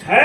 6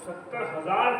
70,000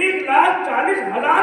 1,40,000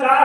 4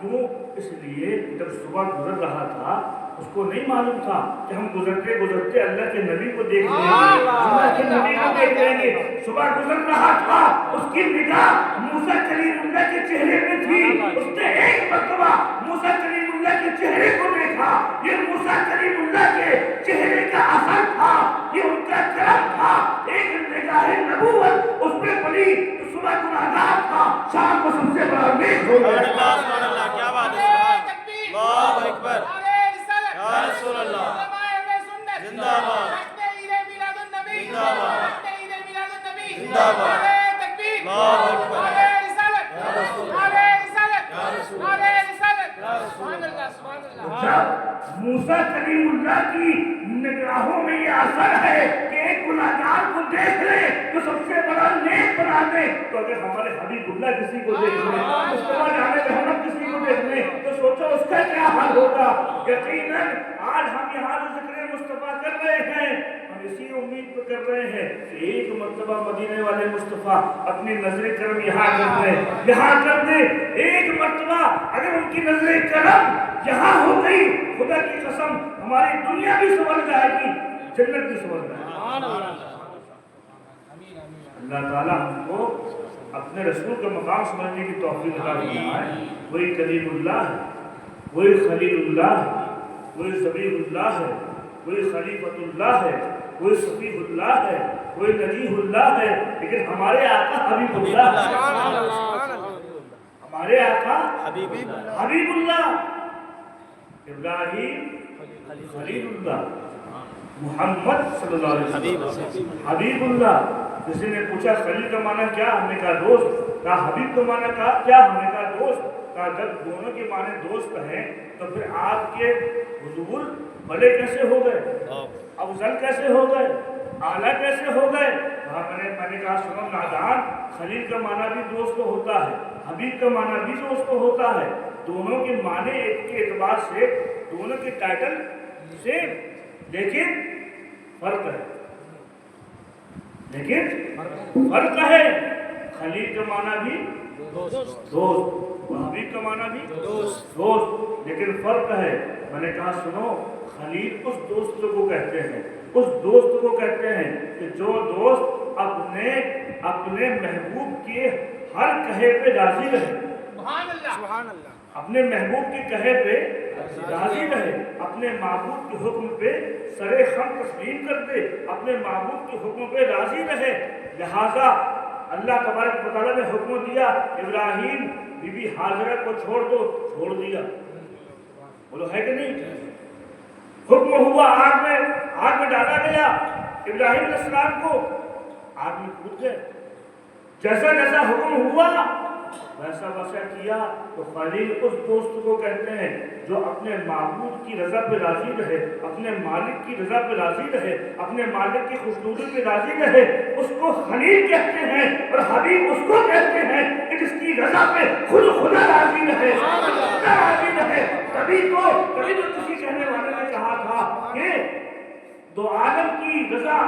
کیوں؟ اس لیے جب صبح گزر رہا تھا اس کو نہیں معلوم تھا کہ ہم گزرتے گزرتے اللہ کے نبی کو دیکھ لیں گے، اللہ کے نبی کو دیکھ لیں گے۔ صبح گزر رہا تھا، اس کی نگاہ موسیٰ کلیم اللہ کے چہرے پہ تھی، اس نے ایک مرتبہ موسیٰ کلیم اللہ کے چہرے کو دیکھا۔ یہ موسیٰ کلیم اللہ کے چہرے کا اثر تھا، یہ ان کا کرم تھا، ایک نگاہ نبوت اس پہ پڑی تو صبح گناہگار تھا، شام کو سب سے بڑا نیک ہو گیا۔ سبحان اللہ، کیا بات ہے، اللہ اکبر، یا رسول اللہ، زندہ باد، زندہ باد، زندہ باد، اللہ اکبر، یا رسول اللہ، یا رسول اللہ، یا رسول اللہ۔ جب موسیٰ کلیم اللہ کی نگاہوں میں یہ اثر ہے کہ ایک گناہگار کو دیکھ لے تو سب سے بڑا نیک بنا دے، تو اگر ہمارے حبیب اللہ کسی کو دیکھ لے، مصطفیٰ جان محمد کسی کو دیکھ لے تو سوچو اس کا کیا حال ہوگا۔ یقیناً آج ہم یہاں جو ذکر مصطفیٰ کر رہے ہیں، ہم اسی امید پہ کر رہے ہیں کہ ایک مرتبہ مدینے والے مصطفیٰ اپنی نظر کرم یہاں کر دے، یہاں کر دے۔ ایک مرتبہ اگر ان کی نظر کرم یہاں ہو گئی، خدا کی قسم ہماری دنیا بھی سنور جائے گی، جنت بھی سنور جائے گی۔ اللہ تعالیٰ ہم کو اپنے رسول کا مقام سمجھنے کی توفیق عطا فرمائے۔ وہی کلیم اللہ ہے، وہی خلیل اللہ ہے، وہی ذبیح اللہ ہے، وہی خلیفۃ اللہ ہے، وہی صفیح اللہ ہے، وہی نجیح اللہ ہے، لیکن ہمارے آقا حبیب اللہ ہے، ہمارے آقا حبیب اللہ، ابراہیم خلیل اللہ، محمد صلی اللہ علیہ وسلم حبیب اللہ۔ کسی نے پوچھا خلیل کا معنی کیا؟ ہم نے کہا دوست۔ کہا حبیب کا معنی کیا؟ ہم نے کہا دوست۔ کہا جب دونوں کے معنی دوست ہیں تو پھر آپ کے حضور بڑے کیسے ہو گئے، افضل کیسے ہو گئے، اعلیٰ کیسے ہو گئے؟ میں نے کہا سنو نادان، خلیل کا معنی بھی دوست ہوتا ہے، حبیب کا معنی بھی دوست ہوتا ہے، دونوں کے معنی ایک کے اعتبار سے دونوں کے ٹائٹل سیم، لیکن فرق ہے، فرق ہے۔ خلیل کا معنی بھی دوست، حبیب کا معنی بھی دوست، لیکن فرق ہے۔ میں نے کہا سنو، خلیل اس دوست کو کہتے ہیں، اس دوست کو کہتے ہیں کہ جو دوست اپنے محبوب کے ہر کہے پہ راضی رہے، سبحان اللہ، اپنے محبوب کے کہے پہ راضی رہے، اپنے معبود کے حکم پہ سرے خم تسلیم کر دے، اپنے معبود کے حکم پہ راضی رہے۔ لہذا اللہ تبارک و تعالیٰ نے حکم دیا ابراہیم بی بی حاجرہ کو چھوڑ دو، چھوڑ دیا، بولو ہے کہ نہیں؟ حکم ہوا، آگ میں ڈالا گیا، ابراہیم علیہ السلام کو آگ میں کود گئے، جیسا جیسا حکم ہوا ویسا ویسا کیا۔ تو خلیل اس دوست کو کہتے ہیں جو اپنے معبود کی رضا پہ راضی رہے، اپنے مالک کی رضا پہ راضی رہے، اپنے مالک کی خوشنودی پہ راضی رہے، اس کو خلیل کہتے ہیں۔ اور حبیب اس کو کہتے ہیں کہ جس کی رضا پہ خود خدا راضی رہے، خدا راضی رہے۔ کبھی تو کسی کہنے والے نے کہا تھا کہ دو عالم کی رضا،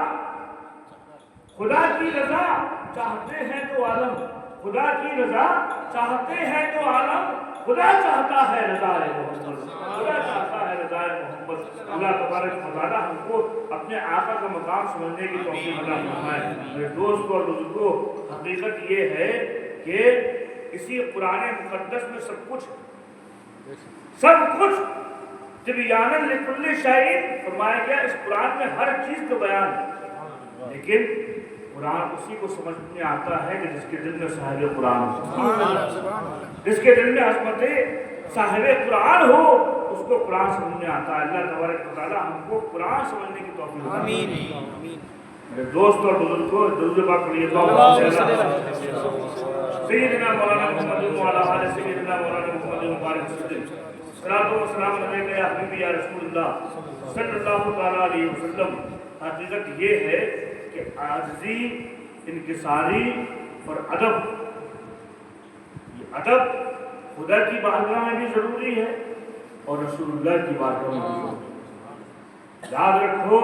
خدا کی رضا چاہتے ہیں تو عالم، خدا کی رضا چاہتے ہیں تو عالم، خدا چاہتا ہے رضا محمد، خدا چاہتا ہے رضا محمد۔ اللہ تبارک و تعالیٰ ہم کو اپنے آقا کا مقام سمجھنے کی توفیق عطا فرمائے۔ میرے دوست اور بزرگوں، حقیقت یہ ہے کہ اسی قرآن مقدس میں سب کچھ تبیاناً لکل شیء فرمایا گیا۔ اس قرآن میں ہر چیز کا بیان ہے، لیکن قرآن اسی کو سمجھ میں آتا ہے کہ جس کے دل میں صاحب قرآن ہو، جس کے دل میں عظمت صاحب قرآن ہو، اس کو قرآن سمجھ میں آتا ہے۔ اللہ تبارک و تعالیٰ ہم کو قرآن سمجھنے کی توفیق عطا فرمائے۔ میرے دوست اور بزرگوں، درود پاک پڑھیے سیدنا مولانا محمد وعلی آل سیدنا مولانا محمد مبارک وسلم۔ صلاۃ و سلام علیک یا حبیبی یا رسول اللہ صلی اللہ تعالیٰ علیہ وسلم۔ حقیقت یہ ہے کہ عاجزی، انکساری اور ادب، یہ ادب خدا کی بارگاہ میں بھی ضروری ہے اور رسول اللہ کی بارگاہ میں بھی ضروری ہے۔ یاد رکھو،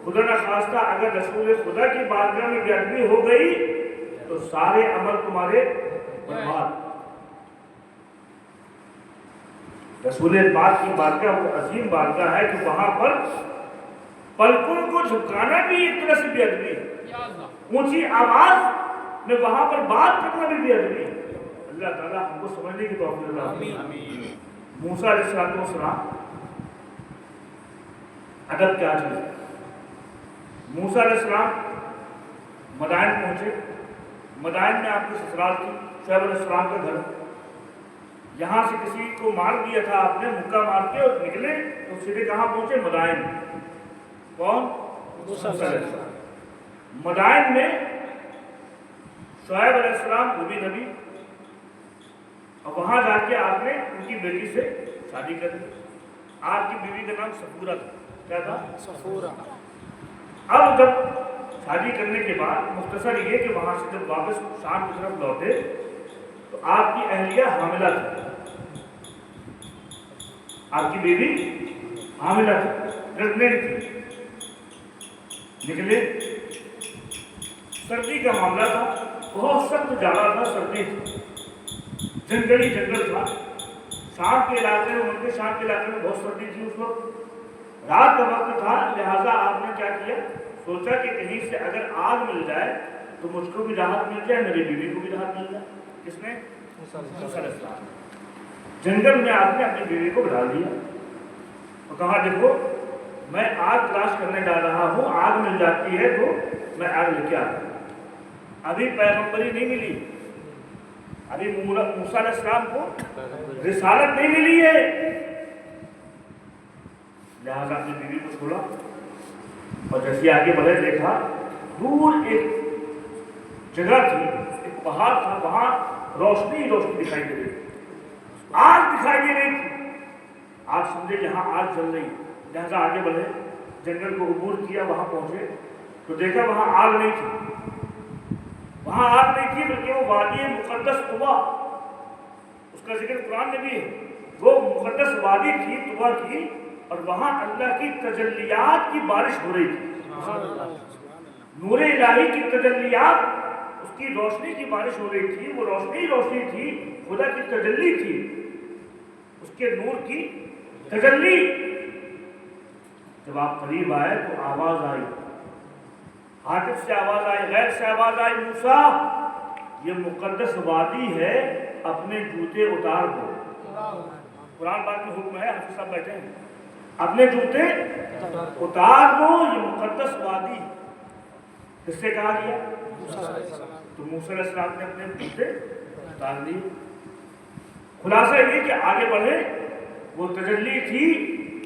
خدا نہ خواستہ اگر رسول خدا کی بارگاہ میں بے ادبی ہو گئی تو سارے عمل تمہارے برباد۔ رسول پاک کی بارگاہ وہ عظیم بارگاہ ہے کہ وہاں پر پلکوں کو جھکانا بھی ایک طرح سے بے ادبی ہے، اونچی آواز میں وہاں پر بات کرنا بھی بے ادبی ہے۔ اللہ تعالیٰ ہم کو سمجھنے کی توفیق عطا فرمائے۔ موسیٰ علیہ السلام ادب کیا چیز ہے؟ موسیٰ علیہ السلام مدائن پہنچے، مدائن میں آپ کی سسرال تھی، شعیب علیہ السلام کا گھر، یہاں سے کسی کو مار دیا تھا آپ نے، مکہ مار کے اور نکلے تو سیدھے کہاں پہنچے؟ مدائن۔ کون؟ موسیٰ علیہ السلام۔ مدائن میں شعیب علیہ السلام وہ بھی نبی، اور وہاں جا کے آپ نے ان کی بیٹی سے شادی کر دی۔ آپ کی بیوی کا نام صفورہ تھا۔ کیا تھا؟ صفورہ۔ اب جب شادی کرنے کے بعد مختصر یہ کہ وہاں سے جب واپس شام کی طرف لوٹے تو آپ کی اہلیہ حاملہ تھی، آپ کی بیوی حاملہ تھی، پریگننٹ تھی۔ نکلے، سردی کا معاملہ تھا، بہت سخت جاڑا تھا، سردی تھی، جنگلی جنگل تھا، شام کے علاقے میں، ان کے شام کے علاقے میں بہت سردی تھی اس وقت، رات کا وقت تھا، لہٰذا آپ نے کیا کیا؟ سوچا کہ کہیں سے اگر آگ مل جائے تو مجھ کو بھی راحت مل جائے، میری بیوی کو بھی راحت مل جائے۔ کس نے؟ موسیٰ علیہ السلام۔ جنگل میں آپ نے اپنی بیوی کو بٹھا دیا اور کہا دیکھو میں آگ تلاش کرنے جا رہا ہوں، آگ مل جاتی ہے تو میں آگ لے کے آتا ہوں۔ ابھی پیغمبری نہیں ملی، ابھی موسیٰ علیہ السلام کو رسالت نہیں ملی ہے، لہٰذا اپنی بیوی کو چھوڑا اور جیسے آگے بڑھے دیکھا دور ایک جگہ تھی، ایک پہاڑ تھا، وہاں روشنی روشنی دکھائی دے رہی تھی، آگ دکھائی دے رہی تھی۔ آپ سمجھے یہاں آگ جل رہی، لہٰذا آگے بڑھے، جنگل کو عبور کیا، وہاں پہنچے تو دیکھا وہاں آگ نہیں تھی، وہاں آگ نہیں تھی بلکہ وہ وادی مقدس طویٰ، اس کا ذکر قرآن میں بھی ہے، وہ مقدس وادی تھی طویٰ کی، اور وہاں اللہ کی تجلیات کی بارش ہو رہی تھی، نور الہی کی تجلیات، اس کی روشنی کی بارش ہو رہی تھی، وہ روشنی روشنی تھی، خدا کی تجلی تھی، اس کے نور کی تجلی۔ جب آپ قریب آئے تو آواز آئی، ہاتف سے آواز آئی، غیب سے آواز آئی، موسیٰ یہ مقدس وادی ہے، اپنے جوتے اتار دو۔ قرآن پاک میں حکم ہے، حافظ صاحب بیٹھے ہیں، اپنے جوتے اتار دو، یہ مقدس وادی۔ کس سے کہا گیا؟ تو موسیٰ علیہ السلام نے اپنے جوتے اتار دیے۔ خلاصہ یہ کہ آگے بڑھے، وہ تجلی تھی،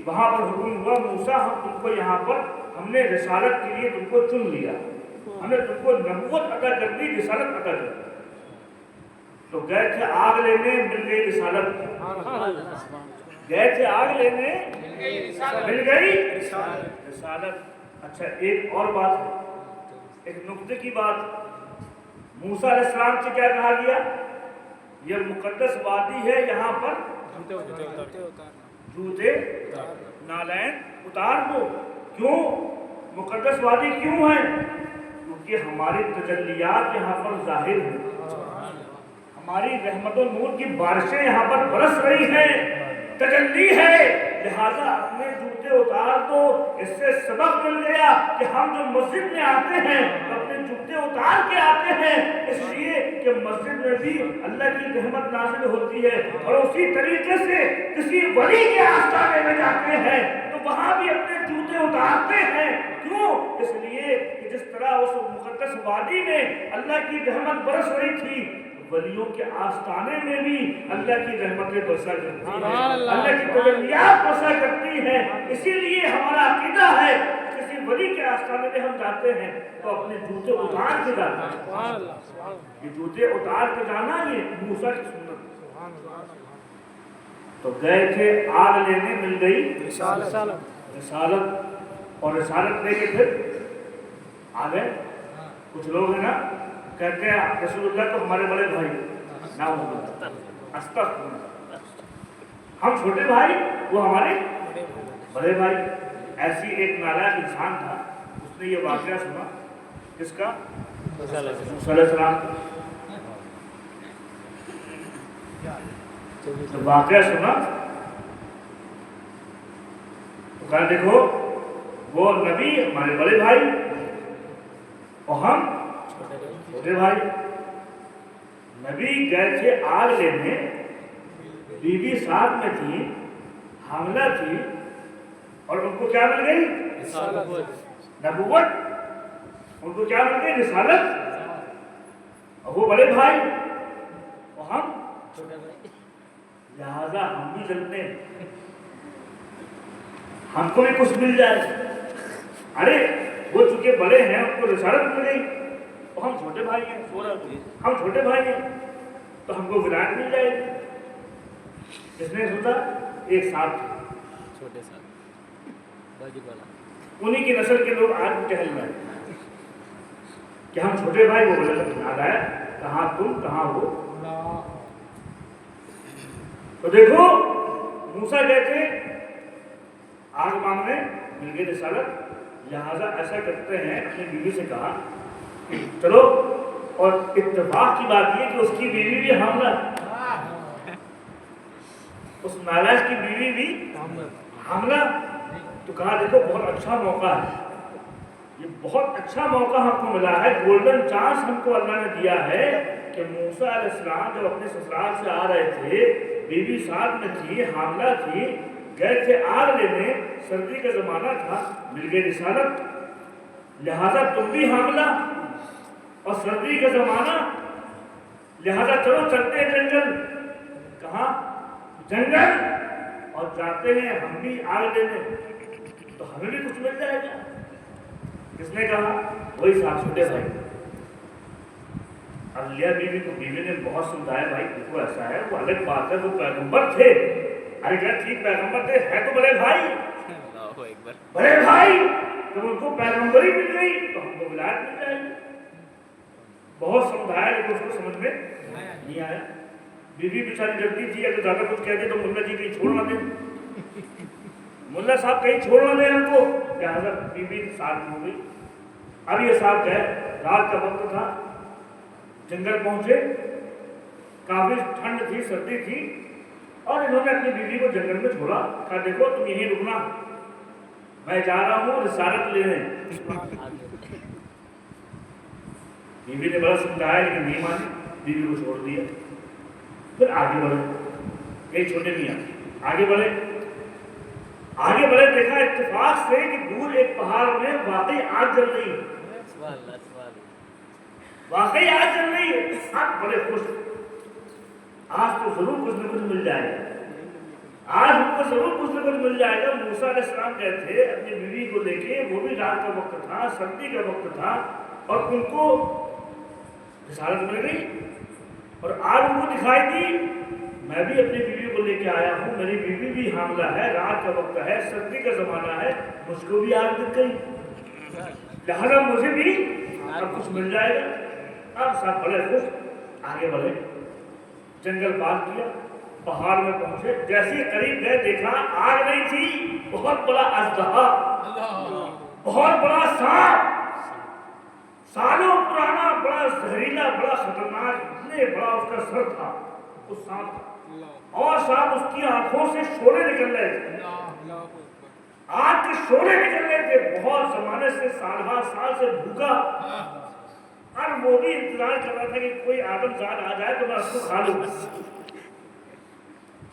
وہاں پر حکم ہوا موسیٰ ہم تم کو یہاں پر، ہم نے رسالت کے لیے تم کو چن لیا، ہم نے تم کو نبوت عطا کر دی، رسالت عطا کر دی۔ تو گئے تھے آگ لینے، مل گئی رسالت، گئے تھے آگ لینے، مل گئی رسالت۔ اچھا ایک اور بات ہے، ایک نقطے کی بات، موسیٰ علیہ السلام سے کیا کہا گیا؟ یہ مقدس وادی ہے، یہاں پر جوتے نالین اتار دو۔ کیوں مقدس وادی کیوں ہے؟ کیونکہ ہماری تجلیات یہاں پر ظاہر ہیں، ہماری رحمت و نور کی بارشیں یہاں پر برس رہی ہیں، تجلی ہے، لہٰذا اپنے جوتے اتار دو۔ اس سے سبق مل گیا کہ ہم جو مسجد میں آتے ہیں اپنے جوتے اتار کے آتے ہیں، اس لیے کہ مسجد میں بھی اللہ کی رحمت نازل ہوتی ہے، اور اسی طریقے سے کسی ولی کے آستانے میں جاتے ہیں تو وہاں بھی اپنے جوتے اتارتے ہیں۔ کیوں؟ اس لیے کہ جس طرح اس مقدس وادی میں اللہ کی رحمت برس رہی تھی، ولیوں کے آستانے میں بھی اللہ کی رحمتیں برسا کرتی ہیں، اللہ کی تجلیات برسا کرتی ہیں۔ اسی لیے ہمارا عقیدہ ہے کسی ولی کے آستانے میں ہم جاتے ہیں تو اپنے جوتے اتار کے جاتے ہیں۔ یہ جوتے اتار کے جانا یہ موسیٰ کی سنت۔ تو گئے تھے آگ لینے، مل گئی رسالت، اور رسالت لے کے پھر آ گئے۔ کچھ لوگ ہیں نا کہتے ہیں رسول اللہ تو ہمارے بڑے بھائی، نہ ہوگا استغفر، ہم چھوٹے بھائی، وہ ہمارے بڑے بھائی۔ ایسی ایک نالائق انسان تھا، اس نے یہ واقعہ سنا، کس کا؟ موسیٰ علیہ السلام کا۔ جب واقعہ سنا تو کہا دیکھو وہ نبی ہمارے بڑے بھائی اور ہم چھوٹے بھائی. نبی گئے تھے آگ لینے, بیوی ساتھ میں تھی, حاملہ تھی, اور ان کو کیا مل گئی؟ نبوت. ان کو کیا مل گئی؟ رسالت. اور وہ بڑے بھائی اور ہم لہذا ہم بھی چلتے ہیں, ہم کو بھی کچھ مل جائے. ارے وہ چونکہ بڑے ہیں ان کو رسالت مل گئی, اور ہم چھوٹے بھائی ہیں, ہم چھوٹے بھائی ہیں تو ہم کو ولایت مل جائے گی. اس نے سوچا ایک ساتھ چھوٹے ساتھ انہی کی نسل کے لوگ آج بھی ٹہل رہے ہیں کہ ہم چھوٹے بھائی. وہ بولے یاد آیا کہاں تم کہاں ہو. تو دیکھو موسیٰ گئے تھے آگ مانگنے, مل گئی رسالت. لہذا ایسا کرتے ہیں, اپنی بیوی سے کہا چلو, اور اتفاق کی بات یہ کہ اس کی بیوی بھی حاملہ, اس نالاش کی بیوی بھی حاملہ. تو کہا دیکھو بہت اچھا موقع ہے, یہ بہت اچھا موقع ہم کو ملا ہے, گولڈن چانس ہم کو اللہ نے دیا ہے کہ موسیٰ علیہ السلام جب اپنے سسرال سے آ رہے تھے, بیوی ساتھ میں تھی, حاملہ تھی, گئے تھے آگ لینے, سردی کا زمانہ تھا, مل گئی رسالت. لہذا تم بھی حاملہ اور سردی کا زمانہ, لہذا چلو چلتے ہیں جنگل. کہاں؟ جنگل. اور جاتے ہیں ہم بھی آگ لینے تو ہمیں بھی کچھ مل جائے گا. کس نے کہا؟ وہی ساتھ چھوٹے بھائی. اب لیا بیوی کو بیوی نے بہت سمجھایا, بھائی دیکھو ایسا ہے, وہ الگ بات ہے, وہ پیغمبر تھے. ارے کیا ٹھیک پیغمبر تھے, ہے تو بڑے بھائی, بڑے بھائی, جب ان کو پیغمبری مل گئی تو ہم کو ولایت مل جائے گی. بہت سمجھایا لیکن اس کو سمجھ میں نہیں آیا. بیوی بیچاری ڈرتی تھی, اگر زیادہ کچھ کہہ دے تو ملا جی کہیں چھوڑ نہ دیں, ملا صاحب کہیں چھوڑ نہ دیں ہم کو. لہٰذا بیوی ساتھ ہو گئی. اب یہ صاحب گئے, رات کا وقت تھا, جنگل پہنچے, کافی ٹھنڈ تھی, سردی تھی, اور انہوں نے اپنی بیوی کو جنگل میں چھوڑا. کہا دیکھو تم یہیں رکنا, میں جا رہا ہوں رسالت لینے. بیوی نے بڑا سمجھایا لیکن نہیں مانی, بیوی کو چھوڑ دیا. پھر آگے بڑھے, کئی چھوٹے میاں آگے بڑھے, آگے بڑھے, دیکھا اتفاق سے کہ دور ایک پہاڑ میں واقعی آگ جل رہی ہے. واقعی آگ جل رہی ہے. آپ بڑے خوش, آج تو ضرور کچھ نہ کچھ مل جائے گا, آج ہم کو ضرور کچھ نہ کچھ مل جائے گا. موسیٰ علیہ السلام گئے تھے اپنی بیوی کو لے کے, وہ بھی رات کا وقت تھا, سردی کا وقت تھا, اور ان کو رسالت مل گئی اور آگ ان کو دکھائی دی. میں بھی اپنی بیوی کو لے کے آیا ہوں, میری بیوی بھی حاملہ ہے, رات کا وقت ہے, سردی کا زمانہ ہے, مجھ کو بھی آگ دکھ گئی, لہذا مجھے بھی اب کچھ مل جائے گا. اب سب بڑے خوش, آگے بڑھے, جنگل پار کیا, پہاڑ میں پہنچے. جیسے قریب گئے دیکھا آگ نہیں تھی, بہت بڑا اژدہا, بہت بڑا سانپ, سالوں پرانا, بڑا زہریلا, بڑا خطرناک, اتنے بڑا اس کا سر تھا اس سانپ کا, اور ساتھ اس کی آنکھوں سے شعلے نکل رہے تھے, آگ کے شعلے نکل رہے تھے. بہت زمانے سے, سال سال سے بھوکا, اور وہ بھی انتظار کر رہا تھا کہ کوئی آدم زاد آ جائے تو میں اس کو کھا لوں.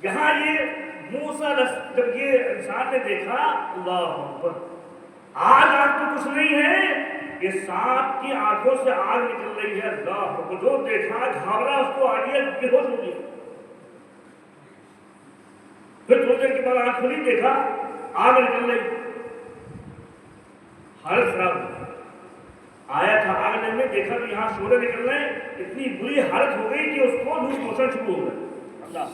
یہاں یہ موسیٰ جب یہ انسان نے دیکھا, اللہ اکبر, آگ تو کچھ نہیں ہے, یہ سانپ کی آنکھوں سے آگ نکل رہی ہے. اللہ اکبر, جو دیکھا گھبرا, اس کو آ گیا, بے ہوش ہو گیا. پھر تھوڑی دیر کے بعد آنکھ کھلی, دیکھا آگ نکل رہی, حالت خراب ہو گئی. آیا تھا آگ میں, دیکھا تو یہاں شعلے نکل رہے ہیں, اتنی بری حالت ہو گئی کہ اس کو لوس موشن شروع ہو گئے. اللہ,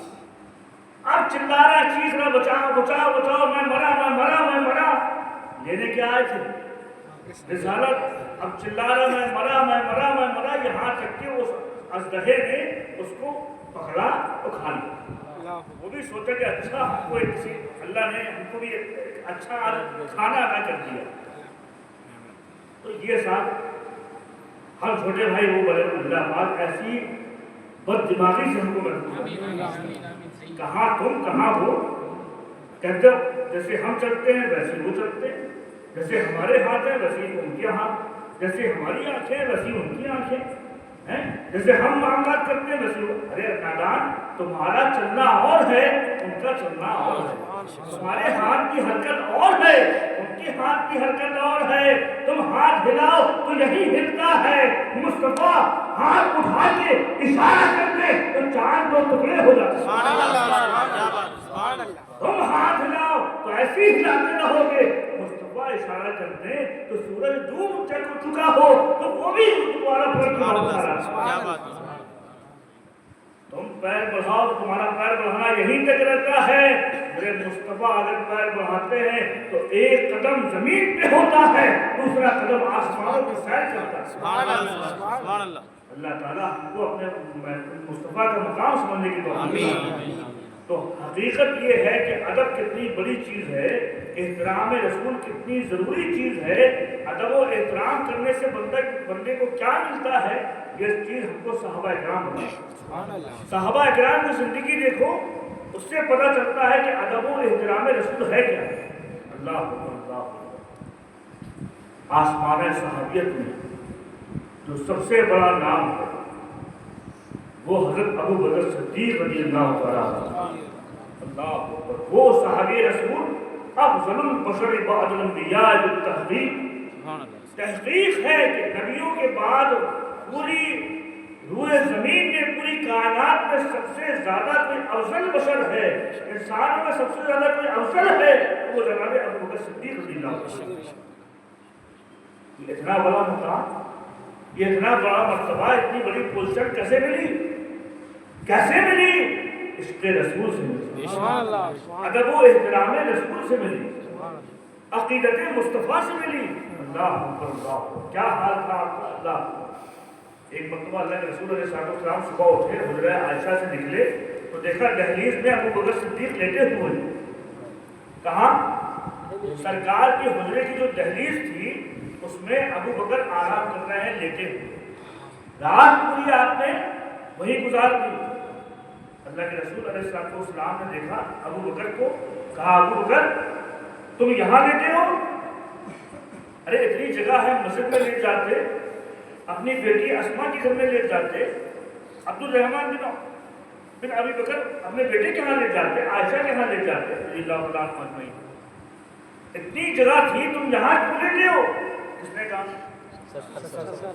اب چلا رہا, چیخ رہا, بچاؤ بچاؤ بچاؤ, میں مرا میں مرا میں مرا. لینے کیا آئے تھے؟ رسالت. اب چلا رہا, میں مرا میں مرا میں مرا, یہاں تک کہ اس اژدہے نے اس کو پکڑا اور کھا لیا. وہ بھی سوچا کہ اچھا ہم کو کسی اللہ نے ہم کو بھی اچھا کھانا ادا کر دیا. تو یہ صاحب ہم چھوٹے بھائی وہ بڑے, اللہ پاک ایسی بد دماغی سے ہم کو محفوظ, کہاں تم کہاں ہو. کہتے جیسے ہم چلتے ہیں ویسے وہ چلتے ہیں، جیسے ہمارے ہاتھ ہیں ویسے ان کے ہاتھ، جیسے ہماری آنکھیں ہیں ویسی ان کی آنکھیں ہیں، جیسے ہم معاملات کرتے ہیں ویسے وہ۔ ارے نادان، تمہارا چلنا اور ہے، ان کا چلنا اور ہے، تمہارے ہاتھ کی حرکت اور ہے، ان کے ہاتھ کی حرکت اور ہے، تم ہاتھ ہلاؤ تو یہی ہلتا ہے، مصطفیٰ ہاتھ اٹھا کے اشارہ کر دے تو چاند دو ٹکڑے ہو جاتے ہیں، تم ہاتھ ہلاؤ تو ایسے ہی ہلاتے رہو گے، مصطفیٰ اشارہ کرتے تو سورج ڈوب چکا ہو تو وہ بھی دوبارہ تم پیر بڑھاؤ، تمہارا پیر بڑھانا یہیں تک رہتا ہے، میرے مصطفیٰ اگر پیر بڑھاتے ہیں تو ایک قدم زمین پہ ہوتا ہے، دوسرا قدم آسمانوں کی سیر کرتا ہے۔ سبحان اللہ۔ اللہ تعالیٰ ہم کو اپنے مصطفیٰ کا مقام سمجھنے کی توفیق۔ تو حقیقت یہ ہے کہ ادب کتنی بڑی چیز ہے، احترام رسول کتنی ضروری چیز ہے، ادب و احترام کرنے سے بندے کو کیا ملتا ہے، یہ چیز ہم کو صحابہ اکرام بتائیں۔ صحابہ اکرام کی زندگی دیکھو، اس سے پتہ چلتا ہے کہ ادب و احترام رسول ہے کیا۔ اللہ اللہ آسمان صحابیت میں جو سب سے بڑا نام ہے وہ حضرت ابو بکر صدیق رضی اللہ تعالیٰ عنہ، وہ صحابی رسول افضل البشر بعد الانبیاء بالتحقیق، تحقیق ہے کہ نبیوں کے بعد پوری روئے زمین میں، پوری کائنات میں سب سے زیادہ کوئی افضل بشر ہے، انسانوں میں سب سے زیادہ کوئی افضل ہے، وہ جناب ابو بکر صدیق رضی اللہ عنہ۔ یہ اتنا بڑا مقام، یہ اتنا بڑا مرتبہ، اتنی بڑی پوزیشن کیسے ملی؟ کیسے ملی؟ عشق رسول سے ملی، ادب و احترام رسول سے ملی، عقیدت مصطفیٰ سے ملی۔ اللہ اللہ، کیا حال تھا آپ کا۔ اللہ ایک مرتبہ اللہ کے رسول علیہ السلام صبح اٹھے، حجرہ عائشہ سے نکلے تو دیکھا دہلیز میں ابو بکر صدیق لیٹے ہوئے۔ کہاں؟ سرکار کے حجرے کی جو دہلیز تھی اس میں ابو بکر آرام کر رہے ہیں لیٹے ہوئے، رات پوری آپ نے وہی گزار دی۔ اللہ کے رسول علیہ السلام نے دیکھا ابو بکر کو، کہا ابو بکر تم یہاں لیٹے ہو؟ ارے اتنی جگہ ہے، مسجد میں لیٹ جاتے، اپنی بیٹی اسما کے گھر میں لیٹ جاتے، عبد الرحمن بن ابی بکر اپنے بیٹے کے ہاں لیٹ جاتے، عائشہ کے ہاں لیٹ جاتے رضی اللہ تعالیٰ عنہ، اتنی جگہ تھی، تم یہاں کیوں لیٹے ہو؟ کس نے کہا؟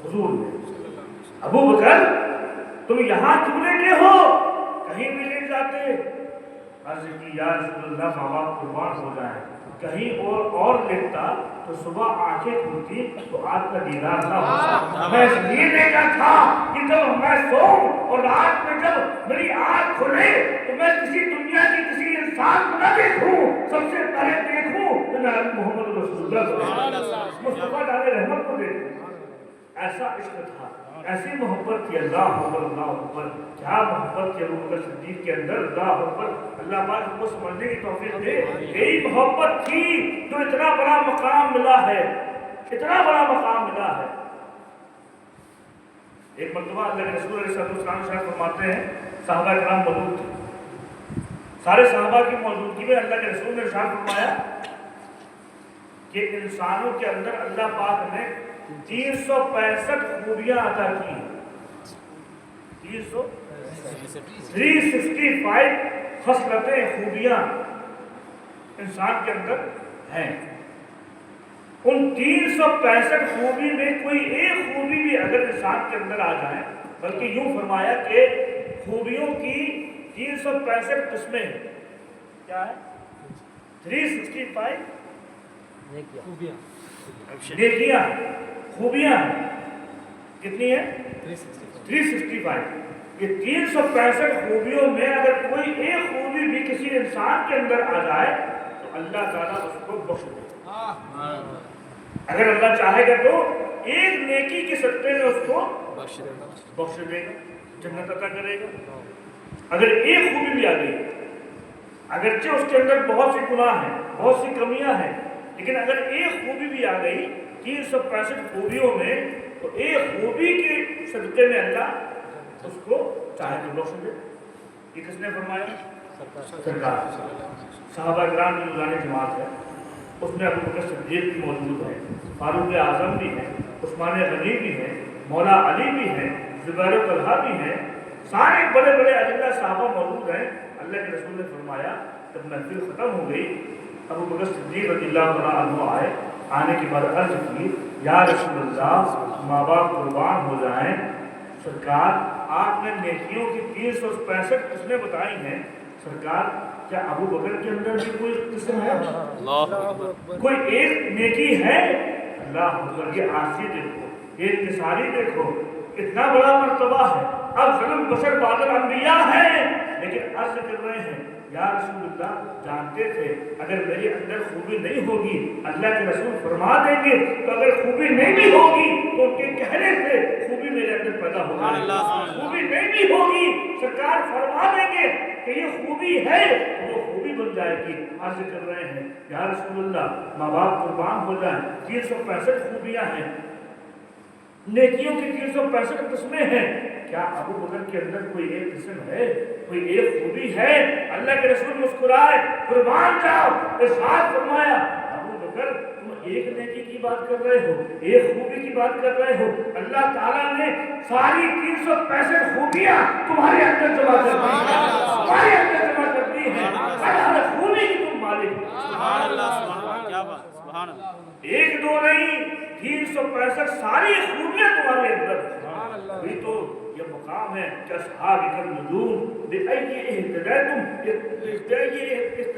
حضور نے۔ ابو بکر تم یہاں کیوں لیٹے ہو؟ کہیں بھی لیٹ جاتے۔ عرض کی یا رسول اللہ ماں باپ قربان ہو جائیں، کہیں اور لیٹتا تو صبح آنکھیں کھلتی تو آپ کا دیدار نہ ہوتا۔ میں اس لیے لیٹا تھا کہ جب میں سوؤں اور رات میں جب میری آنکھ کھلے تو میں کسی دنیا کی کسی انسان کو نہ دیکھوں، سب سے پہلے دیکھوں تو میں محمد رسول اللہ مصطفیٰ علیہ رحمت کو دیکھوں۔ ایسا عشق تھا، ایسی محبت تھی۔ اللہ اکبر، اللہ اکبر، کیا محبت تھی ابو بکر صدیق کے اندر۔ اللہ اکبر، اللہ پاک ہم کو سمجھنے کی توفیق دے۔ یہی محبت تھی جو اتنا بڑا مقام ملا ہے، اتنا بڑا مقام ملا ہے۔ ایک مرتبہ اللہ کے رسول علیہ السلام شاید فرماتے ہیں صحابہ کرام موجود تھے، سارے صحابہ کی موجودگی میں اللہ کے رسول نے ارشاد فرمایا کہ انسانوں کے اندر اللہ پاک نے 365 خوبیاں عطا کی ہیں، 365 خصلتیں، خوبیاں انسان کے اندر ہیں۔ ان 365 خوبی میں کوئی ایک خوبی بھی اگر انسان کے اندر آ جائے، بلکہ یوں فرمایا کہ خوبیوں کی 365 قسمیں ہیں۔ کیا ہے؟ 365 نیکیاں، خوبیاں کتنی ہیں؟ 365۔ یہ 365 خوبیوں میں اگر کوئی ایک خوبی بھی کسی انسان کے اندر آ جائے تو اللہ تعالیٰ اس کو بخش دے۔ اگر اللہ چاہے گا تو ایک نیکی کے صدقے میں اس کو بخش دے گا، جنت عطا کرے گا۔ اگر ایک خوبی بھی آ گئی، اگرچہ اس کے اندر بہت سی گناہ ہیں، بہت سی کمیاں ہیں، لیکن اگر ایک خوبی بھی آ گئی 365 خوبیوں میں، تو ایک خوبی کے صدقے میں اللہ اس کو چاہے تو بخش دے۔ یہ کس نے فرمایا؟ سرکار صحابہ کرام کی نورانی جماعت ہے، اس میں ابو بکر صدیق بھی موجود ہے، فاروق اعظم بھی ہیں، عثمان غنی بھی ہیں، مولا علی بھی ہیں، زبیر و طلحہ بھی ہیں، سارے بڑے بڑے اجلہ صحابہ موجود ہیں۔ اللہ کے رسول نے فرمایا جب محفل ختم ہو گئی، ابو بکر صدیق رضی اللہ تعالیٰ عنہ آئے، آنے کے بعد عرض کی یا رسول اللہ ماں باپ قربان ہو جائیں، سرکار آپ نے نیکیوں کی 365 قسمیں بتائی ہیں، سرکار کیا ابو بکر کے اندر بھی کوئی قسم ہے؟ کوئی ایک نیکی ہے؟ اللہ اکبر، یہ عاصی دیکھو، یہ انتصاری دیکھو، اتنا بڑا مرتبہ ہے۔ اب ظلم بشر بعد الانبیاء ہیں، لیکن عرض کر رہے ہیں یا رسول اللہ جانتے تھے اگر میرے اندر خوبی نہیں ہوگی اللہ کے رسول فرما دیں گے، تو اگر خوبی نہیں بھی ہوگی تو ان کے کہنے سے خوبی میرے اندر پیدا ہوگی، خوبی نہیں بھی ہوگی سرکار فرما دیں گے کہ یہ خوبی ہے، وہ خوبی بن جائے گی۔ عرض کر رہے ہیں یا رسول اللہ ماں باپ قربان ہو جائیں، 365 خوبیاں ہیں، نیکیوں کی 365 قسمیں ہیں، کیا ابو بکر کے اندر کوئی ایک قسم ہے، کوئی ایک خوبی ہے؟ اللہ کے رسول مسکرائے، قربان جاؤ، ارشاد فرمایا ابو بکر تم ایک نیکی کی بات کر رہے ہو، ایک خوبی کی بات کر رہے ہو، اللہ تعالیٰ نے ساری 365 خوبیاں تمہارے اندر جمع کر دی ہیں، تمہارے اندر جمع کر دی ہیں، ہر خوبی کی تم مالک ہو۔ سبحان اللہ، سبحان اللہ، کیا بات، سبحان اللہ، ایک دو نہیں، 365 ساری خوبیاں تمہارے اندر ہیں۔ ابھی تو یہ مقام ہے کہ اصحابک النجوم بأی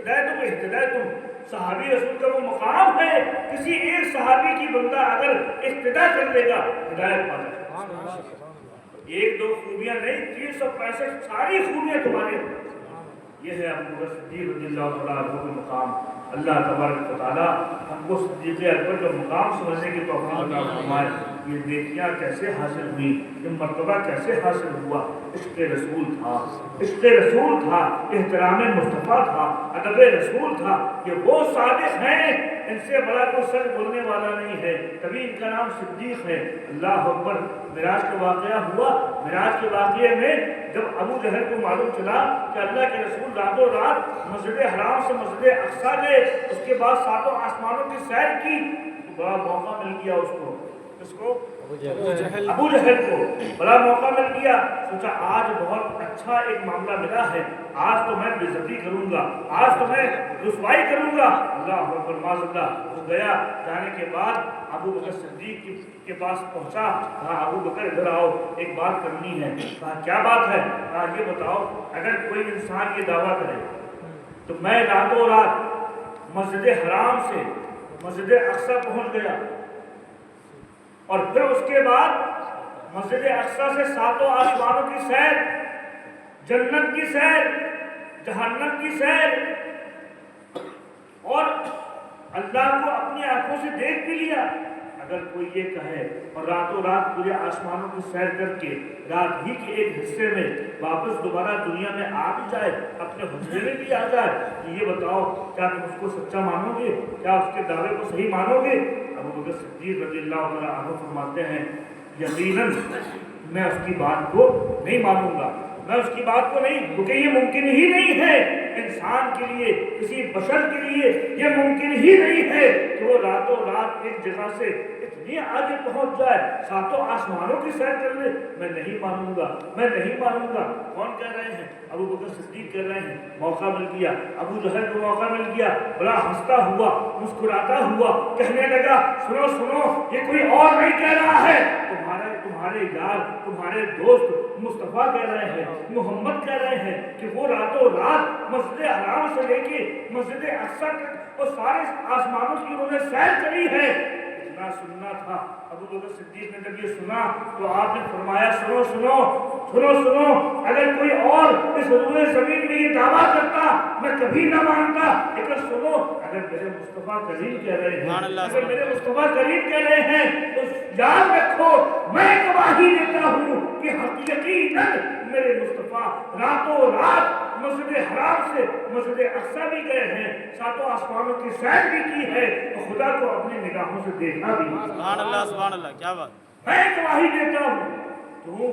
اہتدیتم، صحابی رسول کا وہ مقام ہے، کسی ایک صحابی کی بندہ اگر اقتداء کر لے گا ہدایت پا جائے گا۔ ایک دو خوبیاں نہیں، 365 ساری خوبیاں تمہارے اندر۔ یہ ہے ابو بکر صدیق رضی اللہ تعالیٰ عنہ کا مقام۔ اللہ تبارک و تعالیٰ ہم کو صدیق اکبر کا مقام سمجھنے کی توفیق عطا فرمائے۔ یہ نیکیاں کیسے حاصل ہوئی، یہ مرتبہ کیسے حاصل ہوا؟ عشق رسول تھا، عشق رسول تھا، احترام مصطفیٰ تھا، ادب رسول تھا۔ یہ وہ صادق ہیں، ان سے بڑا کوئی سچ بولنے والا نہیں ہے، تبھی ان کا نام صدیق ہے۔ اللہ اکبر، معراج کا واقعہ ہوا، معراج کے واقعے میں جب ابو جہل کو معلوم چلا کہ اللہ کے رسول راتوں رات مسجد حرام سے مسجد اقصیٰ گئے، اس کے بعد ساتوں آسمانوں کی سیر کی، تو بڑا موقع مل گیا اس کو، اس کو ابو جہل کو بڑا موقع مل گیا۔ سوچا آج بہت اچھا ایک معاملہ ملا ہے، آج تو میں بے عزتی کروں گا، آج تو میں رسوائی کروں گا۔ اللہ اکبر، معاذ اللہ، وہ گیا، جانے کے بعد ابو بکر صدیق کے پاس پہنچا، کہا ابو بکر ادھر آؤ، ایک بات کرنی ہے۔ کہا کیا بات ہے؟ کہا یہ بتاؤ اگر کوئی انسان یہ دعویٰ کرے تو میں راتوں رات مسجد حرام سے مسجد اقصیٰ پہنچ گیا، اور پھر اس کے بعد مسجد اقصیٰ سے ساتوں آسمانوں کی سیر، جنت کی سیر، جہنم کی سیر، اور اللہ کو اپنی آنکھوں سے دیکھ بھی لیا۔ اگر کوئی یہ کہے اور راتوں رات پورے آسمانوں کی سیر کر کے رات ہی کے ایک حصے میں واپس دوبارہ دنیا میں آ بھی جائے، اپنے حجرے میں بھی آ جائے، تو یہ بتاؤ کیا تم اس کو سچا مانو گے؟ کیا اس کے دعوے کو صحیح مانو گے؟ ابو بکر صدیق رضی اللہ عنہ فرماتے ہیں یقیناً میں اس کی بات کو نہیں مانوں گا، میں اس کی بات کو نہیں، کیونکہ یہ ممکن ہی نہیں ہے انسان کے لیے، کسی بشر کے لیے یہ ممکن ہی نہیں ہے کہ وہ راتوں رات ایک جگہ سے اتنی آگے پہنچ جائے، ساتوں آسمانوں کی سیر کر لے۔ میں نہیں مانوں گا، میں نہیں مانوں گا۔ کون کہہ رہے ہیں؟ ابو بکر صدیق کہہ رہے ہیں۔ موقع مل گیا، ابو جہل کو موقع مل گیا، بڑا ہنستا ہوا، مسکراتا ہوا کہنے لگا سنو سنو، یہ کوئی اور نہیں کہہ رہا ہے، تمہارے یار، تمہارے دوست مصطفیٰ کہہ رہے ہیں، محمد کہہ رہے ہیں کہ وہ راتوں رات مسجد حرام سے لے کے مسجد اقصیٰ تک اور سارے آسمانوں کی انہوں نے سیر کری ہے۔ اتنا سننا تھا۔ ابو بکر صدیق نے جب یہ سنا تو آپ نے فرمایا سنو سنو سنو سنو، اگر کوئی اور اس روئے زمین میں یہ دعویٰ کرتا میں کبھی نہ مانتا، لیکن سنو اگر میرے مصطفیٰ کریم کہہ رہے ہیں، اگر میرے مصطفیٰ کریم کہہ رہے ہیں تو یاد رکھو میں گواہی دیتا ہوں کہ یقیناً میرے مصطفیٰ راتوں رات مسجد حرام سے مسجد اقصیٰ بھی گئے ہیں، ساتوں آسمانوں کی سیر بھی کی ہے، اور خدا کو اپنی نگاہوں سے دیکھا بھی ہے۔ سبحان اللہ، سبحان اللہ، کیا بات، میں گواہی دیتا ہوں۔ تو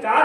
4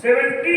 70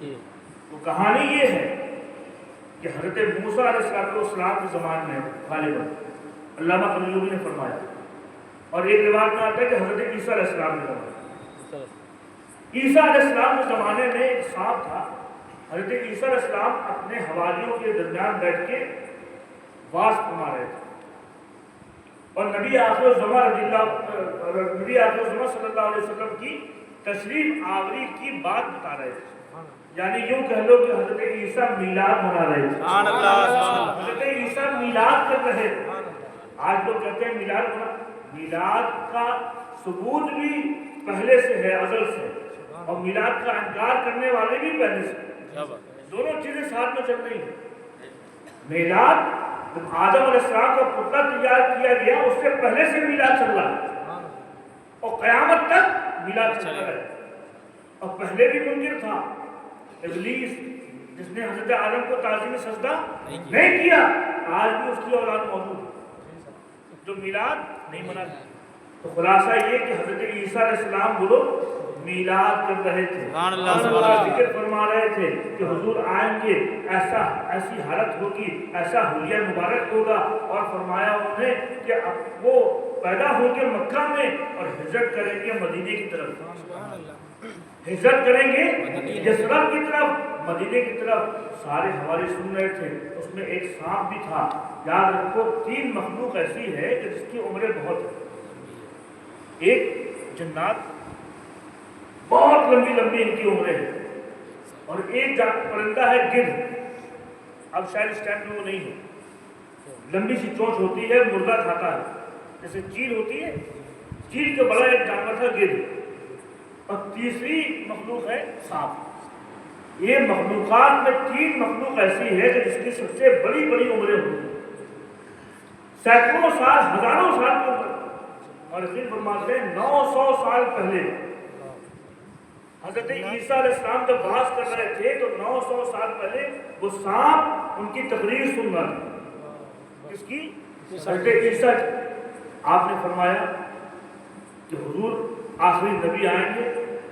تو کہانی یہ ہے کہ حضرت موسیٰ علیہ السلام کے زمانے میں غالباً علامہ قرطبی نے فرمایا، اور ایک روایت میں آتا ہے کہ حضرت عیسیٰ علیہ السلام نے فرمایا، عیسیٰ علیہ السلام کے زمانے میں ایک سانپ تھا۔ حضرت عیسیٰ علیہ السلام اپنے حواریوں کے درمیان بیٹھ کے واعظ فرما رہے تھے، اور نبی آخر الزمان صلی اللہ علیہ وسلم کی تشریف آوری کی بات بتا رہے تھے، یعنی یوں کہہ لو کہ حضرت عیسیٰ میلاد منا رہے تھے، حضرت عیسیٰ میلاد کر رہے تھے۔ آج لوگ کہتے ہیں میلاد کا ثبوت بھی پہلے سے ہے، ازل سے، اور میلاد کا انکار کرنے والے بھی پہلے سے، دونوں چیزیں ساتھ میں چل رہی ہیں۔ میلاد جب آدم علیہ السلام کا پتلا تیار کیا گیا، اس سے پہلے سے میلاد چل رہا ہے، اور قیامت تک میلاد چل رہا ہے۔ اور پہلے بھی منکر تھا ابلیس، جس نے حضرت آدم کو تعظیم سجدہ نہیں کیا، آج بھی اس کی اولاد موجود ہے جو میلاد نہیں مناتی۔ تو خلاصہ یہ کہ حضرت عیسیٰ علیہ السلام بولو میلاد کر رہے تھے، ذکر فرما رہے تھے کہ حضور آئیں گے، ایسی حالت ہوگی، ایسا حلیہ مبارک ہوگا، اور فرمایا انہوں نے کہ اب وہ پیدا ہو کے مکہ میں اور ہجرت کریں گے مدینے کی طرف، ہجرت کریں گے یثرب کی طرف، مدینے کی طرف۔ سارے حوالے سن رہے تھے، اس میں ایک سانپ بھی تھا۔ یاد رکھو 3 مخلوق ایسی ہے کہ جس کی عمریں بہت ہیں۔ ایک جنات، بہت لمبی لمبی ان کی عمریں ہیں، اور ایک پرندہ ہے گدھ، اب شاید اس ٹائم میں وہ نہیں ہے، لمبی سی چونچ ہوتی ہے، مردہ کھاتا ہے، جیسے چیل ہوتی ہے، چیل کے بڑا ایک جانور تھا گدھ، اور تیسری مخلوق ہے سانپ۔ یہ مخلوقات میں 3 مخلوق ایسی ہے کہ جس کی سب سے بڑی بڑی عمریں ہوتی ہیں، سینکڑوں سال، ہزاروں سال کی عمر، اور پھر فرماتے ہیں 900 سال پہلے حضرت عیسیٰ علیہ السلام جب بحث کر رہے تھے تو 900 سال پہلے وہ سانپ ان کی تقریر سن رہا تھا۔ کس کی؟ حضرت عیسیٰ کی۔ آپ نے فرمایا کہ حضور آخری نبی آئیں گے،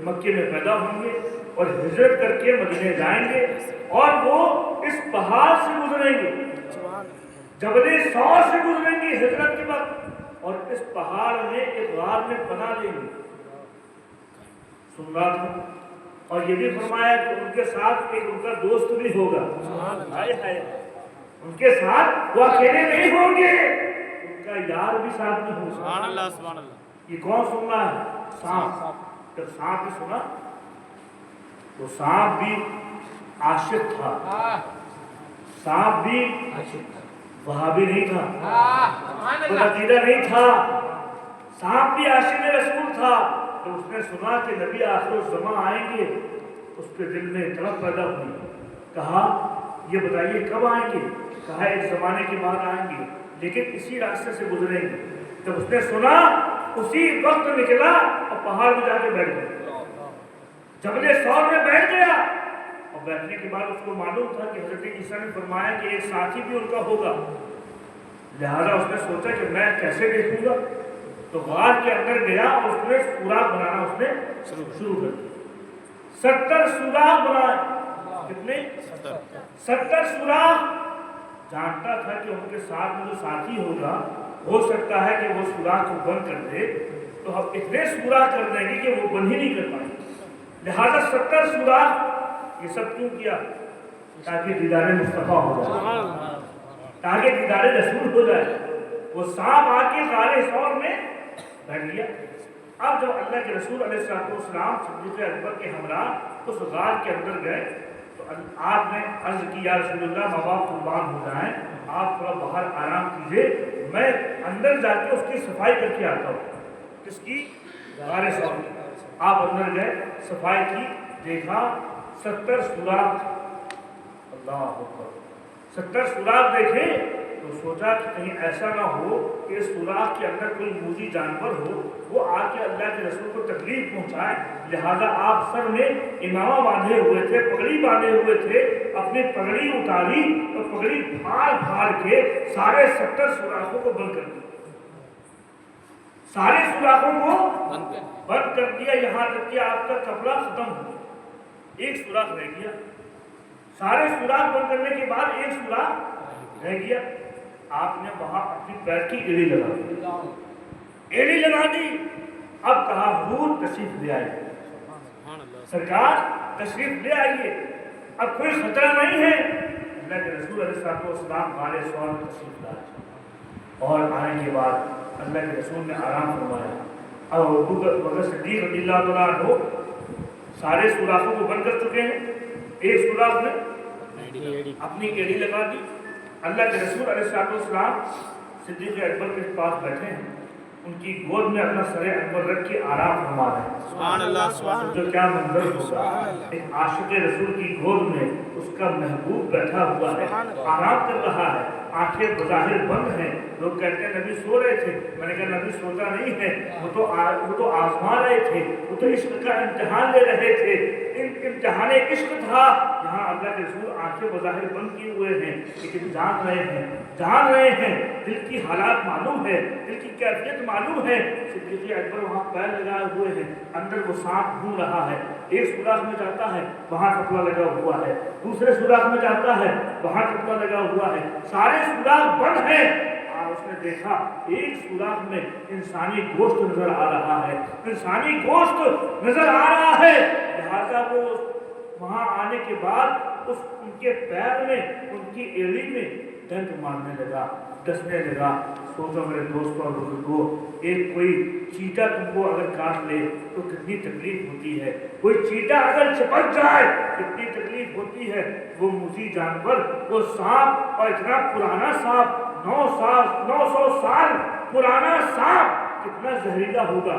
مکے میں پیدا ہوں گے اور ہجرت کر کے مدینے جائیں گے، اور وہ اس پہاڑ سے گزریں گے، جبل ثور سے گزریں گے ہجرت کے وقت، اور اس پہاڑ میں ایک غار میں پناہ لیں گے۔ سن رہا تھا، اور یہ بھی فرمایا کہ ان کے ساتھ ایک ان کا دوست بھی ہوگا۔ ان کے ساتھ وہ اکیلے نہیں ہوں گے، ان کا یار بھی ساتھ میں ہوگا۔ یہ کون سن رہا ہے؟ سانپ۔ جب سانپ نے سنا تو سانپ بھی عاشق تھا، سانپ بھی وہابی نہیں تھا، کوئی عقیدہ نہیں تھا، سانپ بھی عاشق رسول تھا۔ تو اس نے سنا کہ نبی آخر الزمان آئیں گے، اس کے دل میں طلب پیدا ہوئی، کہا یہ بتائیے کب آئیں گے؟ کہا ایک زمانے کے بعد آئیں گے، لیکن اسی راستے سے گزریں گے۔ جب اس نے سنا اسی وقت نکلا اور پہاڑ میں جا کے بیٹھ گیا، جبل ثور میں بیٹھ گیا، اور بیٹھنے کے بعد اس کو معلوم تھا کہ حضرت عیسیٰ نے فرمایا کہ ایک ساتھی بھی ان کا ہوگا، لہذا اس نے سوچا کہ میں کیسے دیکھوں گا، تو غار کے اندر گیا اور اس نے سوراخ بنانا اس نے شروع کر دیا۔ 70 سوراخ بنائے۔ کتنے؟ 70 سوراخ۔ جانتا تھا کہ ان کے ساتھ میں جو ساتھی ہوگا ہو سکتا ہے کہ وہ سوراخ کو بند کر دے، تو اب اتنے سوراخ کر دیں گے کہ وہ بند ہی نہیں کر پائیں گے، لہذا 70 سوراخ۔ یہ سب کیوں کیا؟ تاکہ دیدار مصطفیٰ ہو جائے، تاکہ دیدار رسول ہو جائے۔ وہ سانپ آ کے غار ثور میں بیٹھ گیا۔ اب جب اللہ کے رسول علیہ السلام صدیق اکبر کے ہمراہ اس غار کے اندر گئے تو آپ نے عرض کی یا رسول اللہ ماں باپ قربان ہو جائیں، آپ تھوڑا باہر آرام کیجئے، میں اندر جا کے اس کی صفائی کر کے آتا ہوں۔ کس کی؟ غار ثور کی۔ آپ اندر گئے، صفائی کی، دیکھا 70 سوراخ، اللہ اکبر، 70 سوراخ دیکھے تو سوچا کہ کہیں ایسا نہ ہو کہ اس سوراخ کے اندر کوئی موذی جانور ہو، وہ آ کے اللہ کے رسول کو تکلیف پہنچائے، لہذا آپ سر میں امامہ باندھے ہوئے تھے، پگڑی باندھے ہوئے تھے، اپنی پگڑی اتاری اور پگڑی پھاڑ پھاڑ کے سارے 70 سوراخوں کو بند کر دیا، سارے سوراخوں کو بند کر دیا، یہاں تک کہ آپ کا کپڑا ختم ہو، ایک سوراخ رہ گیا، سارے سوراخ بند کرنے کے بعد ایک سوراخ رہ گیا، آپ نے وہاں اپنی پیر کی ایڑی لگا دی، ایڑی لگا دی۔ اب کہا حضور تشریف لے آئیے، سرکار تشریف لے آئیے، اب کوئی خطرہ نہیں ہے۔ اللہ کے رسول علیہ السلام غار ثور میں تشریف لائے، اور آنے کے بعد اللہ کے رسول نے آرام فرمایا، اور ابو بکر صدیق رضی اللہ تعالیٰ عنہ سارے سوراخوں کو بند کر چکے ہیں، ایک سوراخ میں اپنی ایڑی لگا دی۔ اللہ کے رسول علیہ السلام صدیق اکبر کے پاس بیٹھے ہیں، ان کی گود میں اپنا سر انور رکھ کے آرام فرما رہے ہیں۔ سبحان اللہ، سبحان اللہ، جو کیا منظر ہوگا، ایک عاشق رسول کی گود میں اس کا محبوب بیٹھا ہوا ہے، آرام کر رہا ہے، آنکھیں بظاہر بند ہیں۔ لوگ کہتے ہیں نبی سو رہے تھے، میں نے کہا نبی سوتا نہیں ہے، وہ تو آزما رہے تھے، وہ تو عشق کا امتحان لے رہے تھے، امتحان عشق تھا۔ یہاں اللہ کے رسول آنکھیں بظاہر بند کیے ہوئے ہیں، لیکن جان رہے ہیں، دل کی حالات معلوم ہے، دل کی کیفیت معلوم ہے۔ صدیق اکبر وہاں پیر لگائے ہوئے ہیں، اندر وہ سانپ گھوم رہا ہے، ایک سوراخ میں جاتا ہے وہاں کپڑا لگا ہوا ہے، دوسرے سوراخ میں جاتا ہے وہاں کپڑا لگا ہوا ہے، سارے سوراخ بند ہیں۔ اور اس نے دیکھا ایک سوراخ میں انسانی گوشت نظر آ رہا ہے، انسانی گوشت نظر آ رہا ہے۔ لہذا وہ وہاں آنے کے بعد ان کے پیر میں، ان کی ایڑی میں ڈنک مارنے لگا، ڈسنے لگا۔ سوچو میرے دوستوں اور بزرگوں، ایک کوئی چیٹا تم کو اگر کاٹ لے تو کتنی تکلیف ہوتی ہے، کوئی چیٹا اگر چپک جائے کتنی تکلیف ہوتی ہے۔ وہ موذی جانور، وہ سانپ، اور اتنا پرانا سانپ، 900 سال پرانا سانپ، کتنا زہریلا ہوگا،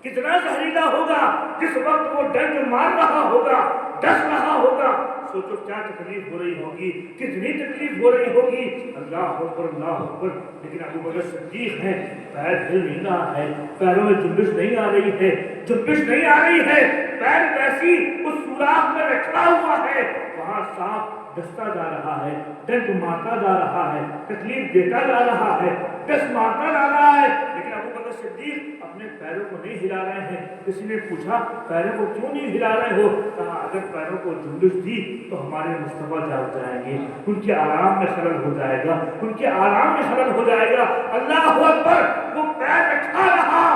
کتنا زہریلا ہوگا۔ جس وقت وہ ڈنک مار رہا ہوگا، ڈس رہا ہوگا، سوچو کیا تکلیف ہو رہی ہوگی، کتنی تکلیف ہو رہی ہوگی۔ اللہ اکبر، اللہ اکبر۔ لیکن ابو بکر صدیق ہے، پیر ہل نہیں رہا ہے، پیروں میں جنبش نہیں آ رہی ہے، جنبش نہیں آ رہی ہے، پیر ویسی اس سوراخ میں رکھا ہوا ہے، وہاں سانپ ڈستا جا رہا ہے، ڈنک مارتا جا رہا ہے، تکلیف دیتا جا رہا ہے، ڈس مارتا جا رہا ہے، لیکن ابو بکر صدیق اپنے پیروں کو نہیں ہلا رہے ہیں۔ کسی نے پوچھا پیروں کو کیوں نہیں ہلا رہے ہو؟ کہا اگر پیروں کو جنبش دی تو ہمارے مصطفیٰ جاگ جائیں گے، ان کے آرام میں خلل ہو جائے گا، ان کے آرام میں خلل ہو جائے گا۔ اللہ اکبر، وہ پیر رکھا رہا۔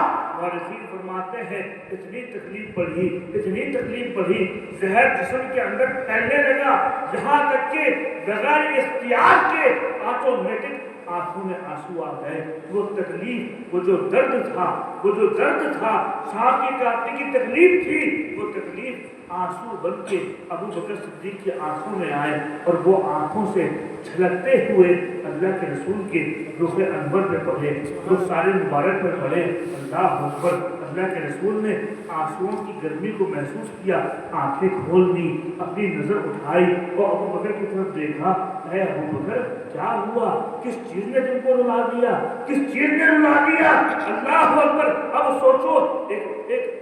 وارثین فرماتے ہیں اتنی تکلیف بڑھی، اتنی تکلیف بڑھی، زہر جسم کے اندر پھیلنے لگا، یہاں تک کہ بغیر اختیار کے آٹومیٹک آنکھوں میں آنسو آ گئے۔ وہ تکلیف، وہ جو درد تھا، سانپ کی کاٹنے کی تکلیف تھی، وہ تکلیف آنسو بن کے ابو بکر صدیق کی آنکھوں میں آئے، اور وہ آنکھوں سے چھلکتے ہوئے اللہ کے رسول کے رخ انور میں پڑے، رخ سارے مبارک میں پڑے۔ اللہ اکبر۔ اللہ کے رسول نے آنسوؤں کی گرمی کو محسوس کیا، آنکھیں کھول دی، اپنی نظر اٹھائی اور ابو بکر کی طرف دیکھا۔ اے ابو بکر، کیا ہوا؟ کس چیز نے تم کو رلا دیا؟ کس چیز نے رلا دیا؟ اللہ اکبر۔ اب سوچو، ایک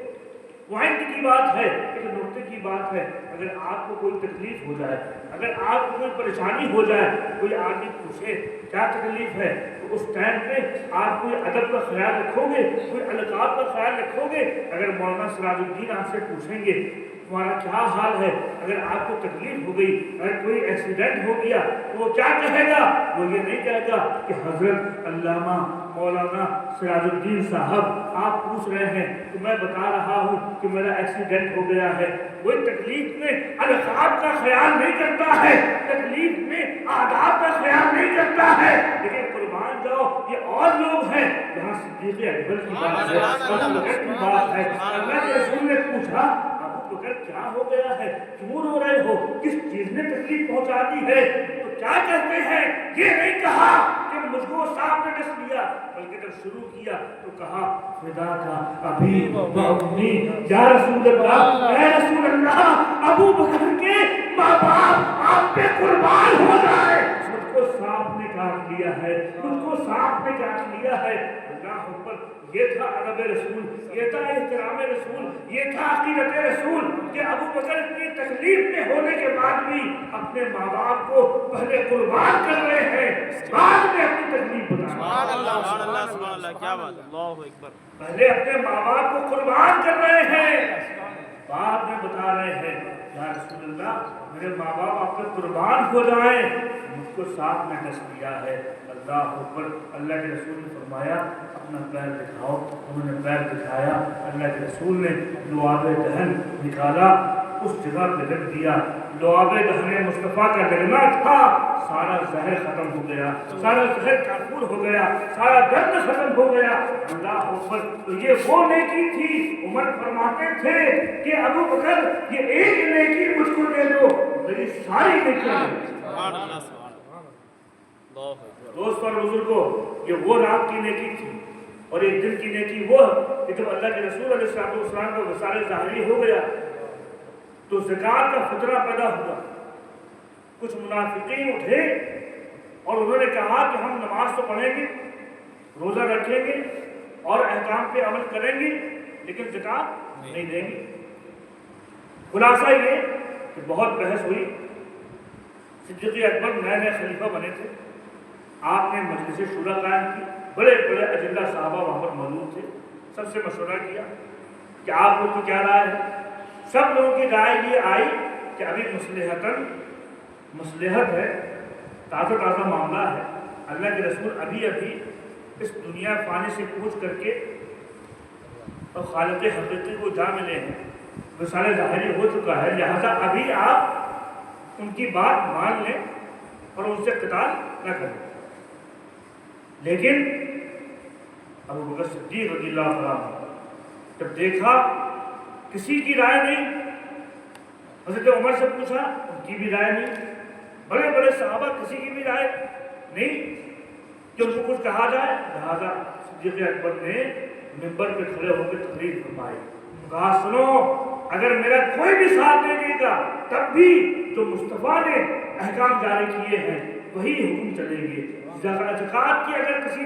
پوائنٹ کی بات ہے، ایک نقطے کی بات ہے، اگر آپ کو کوئی تکلیف ہو جائے، اگر آپ کو کوئی پریشانی ہو جائے، کوئی آدمی پوچھے کیا تکلیف ہے، تو اس ٹائم پہ آپ کوئی ادب کا خیال رکھو گے، کوئی القاب کا خیال رکھو گے؟ اگر مولانا سراج الدین آپ سے پوچھیں گے تمہارا کیا حال ہے، اگر آپ کو تکلیف ہو گئی، اگر کوئی ایکسیڈنٹ ہو گیا، تو وہ کیا کہے گا؟ وہ یہ نہیں کہے گا کہ حضرت علامہ مولانا سراج الدین صاحب آپ پوچھ رہے ہیں تو میں بتا رہا ہوں کہ میرا ایکسیڈنٹ ہو گیا ہے۔ وہ تکلیف میں القاب کا خیال نہیں کرتا ہے، تکلیف میں آداب کا خیال نہیں کرتا ہے، لیکن قربان جاؤ یہ اور لوگ ہیں۔ یہاں صدیق اکبر کی بات ہے، ابو بکر کی بات ہے۔ اللہ کے رسول نے پوچھا ابو بکر کیا ہو گیا ہے، کیوں رو رہے ہو، کس چیز نے تکلیف پہنچا دی ہے؟ تو کیا کہتے ہیں؟ یہ نہیں کہا کہ مجھ کو سانپ نے ڈس لیا، بلکہ جب شروع کیا تو کہا فدا کا ابھی و امی یا رسول اللہ، اے رسول اللہ، ابو بکر کے ماں باپ آپ پہ قربان ہو جائے، مجھ کو سانپ نے کاٹ لیا ہے، مجھ کو سانپ نے کاٹ لیا ہے۔ اللہ اکبر۔ یہ تھا ادب رسول، یہ تھا احترام رسول، یہ تھا عقیدت رسول کہ ابو بکر کی تکلیف میں ہونے کے بعد بھی اپنے ماں باپ کو پہلے قربان کر رہے ہیں، بعد میں اپنی تکلیف بتا رہے ہیں۔ سبحان اللہ، سبحان اللہ، سبحان اللہ، کیا بات ہے، اللہ اکبر۔ پہلے اپنے ماں باپ کو قربان کر رہے ہیں، بعد میں بتا رہے ہیں۔ میرے ماں باپ آپ پہ قربان ہو جائیں، مجھ کو ساتھ میں ڈس لیا ہے۔ اللہ اکبر۔ اللہ کے رسول نے فرمایا اپنا پیر دکھاؤ، انہوں نے پیر دکھایا، اللہ کے رسول نے لعاب دہن نکالا، اس جگہ پہ رکھ دیا۔ لعاب دہن مصطفیٰ کا لگنا تھا، سارا زہر ختم ہو گیا، سارا زہر کافور ہو گیا، سارا درد ختم ہو گیا۔ اللہ اکبر۔ تو یہ وہ نیکی تھی، عمر فرماتے تھے کہ ابو بکر یہ ایک نیکی مجھ کو دے دو، میری ساری نیکیاں سبحان اللہ سبحان اللہ اللہ اکبر۔ دوست اور بزرگوں، یہ وہ رات کی نیکی تھی، اور ایک دن کی نیکی وہ کہ جب اللہ کے رسول علیہ السلام کو وصال ظاہری ہو گیا تو زکوٰۃ کا فطرہ پیدا ہوا۔ کچھ منافقین اٹھے اور انہوں نے کہا کہ ہم نماز تو پڑھیں گے، روزہ رکھیں گے اور احکام پہ عمل کریں گے، لیکن زکوٰۃ نہیں دیں گے۔ خلاصہ یہ کہ بہت بحث ہوئی۔ صدیق اکبر نئے نئے خلیفہ بنے تھے، آپ نے مجلس شورا قائم کی، بڑے بڑے اجلہ صحابہ وہاں پر موجود تھے، سب سے مشورہ کیا کہ آپ لوگ کی کیا رائے ہے۔ سب لوگوں کی رائے یہ آئی کہ ابھی مصلحت ہے، تازہ معاملہ ہے، اللہ کے رسول ابھی اس دنیا فانی سے کوچ کر کے اور خالق حقیقی کو جا ملے ہیں، وصال ظاہری ہو چکا ہے، لہذا ابھی آپ ان کی بات مان لیں اور ان سے قتال نہ کریں۔ لیکن ابو بکر صدیق رضی اللہ عنہ جب دیکھا کسی کی رائے نہیں، حضرت عمر سے پوچھا، ان کی بھی رائے نہیں، بڑے بڑے صحابہ کسی کی بھی رائے نہیں کہ ان کو کچھ کہا جائے، لہذا صدیق اکبر نے منبر پہ کھڑے ہو کے تقریر فرمائی، کہا سنو، اگر میرا کوئی بھی ساتھ دے دے گا تب بھی جو مصطفیٰ نے احکام جاری کیے ہیں وہی حکم چلیں گے۔ زکوٰۃ کی اگر کسی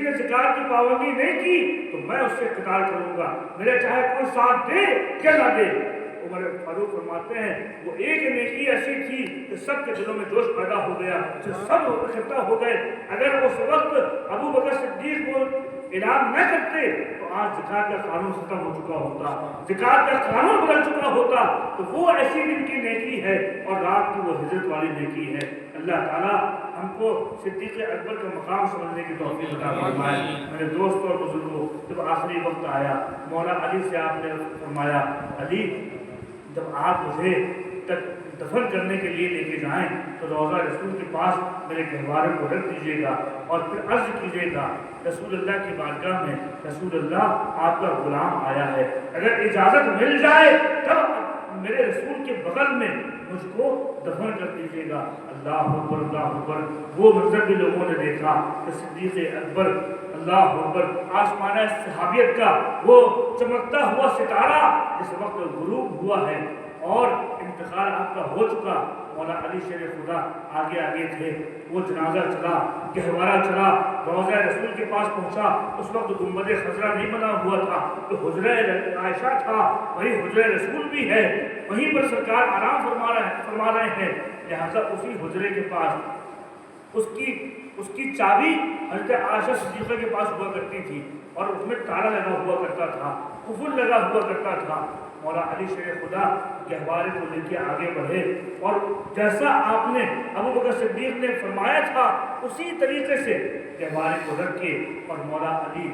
نے زکوٰۃ کی پابندی نہیں کی تو میں اس سے قتال کروں گا، میرا چاہے کوئی ساتھ دے کہ نہ دے۔ عمر فاروق فرماتے ہیں وہ ایک نیکی ایسی تھی کہ سب کے دلوں میں جوش پیدا ہو گیا، جو سب اکٹھا ہو گئے۔ اگر اس وقت ابو بکر صدیق کو اعلان نہ کرتے تو آج زکوٰۃ کا قانون ختم ہو چکا ہوتا، زکوٰۃ کا قانون بدل چکا ہوتا۔ تو وہ ایسی دن کی نیکی ہے اور رات کی وہ ہجرت والی نیکی ہے۔ اللہ تعالیٰ ہم کو صدیق اکبر کا مقام سمجھنے کی توفیق عطا فرمائے۔ میرے دوست اور بزرگوں، جب آخری وقت آیا، مولا علی سے آپ نے فرمایا، علی جب آپ مجھے دفن کرنے کے لیے لے کے جائیں تو روضہ رسول کے پاس میرے گہوارے کو رکھ دیجیے گا اور پھر عرض کیجیے گا رسول اللہ کی بارگاہ میں، رسول اللہ آپ کا غلام آیا ہے، اگر اجازت مل جائے تب میرے رسول کے بغل میں مجھ کو دفن کر دیجیے گا۔ اللہ اکبر اللہ اکبر۔ وہ منظر بھی لوگوں نے دیکھا کہ صدیق اکبر اللہ اکبر آسمانہ صحابیت کا وہ چمکتا ہوا ستارہ جس وقت غروب ہوا ہے اور انتقال آپ کا ہو چکا، مولا علی شیر خدا آگے آگے تھے، وہ جنازہ چلا، گہوارہ چلا، روضہ رسول کے پاس پہنچا، اس وقت گنبد خضرا نہیں بنا ہوا تھا، تو حجرہ عائشہ تھا، وہی حجرہ رسول بھی ہے، وہیں پر سرکار آرام فرما رہے ہیں، لہذا اسی حجرے کے پاس اس کی چابی حضرت عائشہ صدیقہ کے پاس ہوا کرتی تھی اور اس میں تالا لگا ہوا کرتا تھا، قفل لگا ہوا کرتا تھا۔ مولا علی شیر خدا گہوارے کو لے کے آگے بڑھے اور جیسا آپ نے ابو بکر صدیق نے فرمایا تھا اسی طریقے سے گہوارے کو رکھ کے اور مولا علی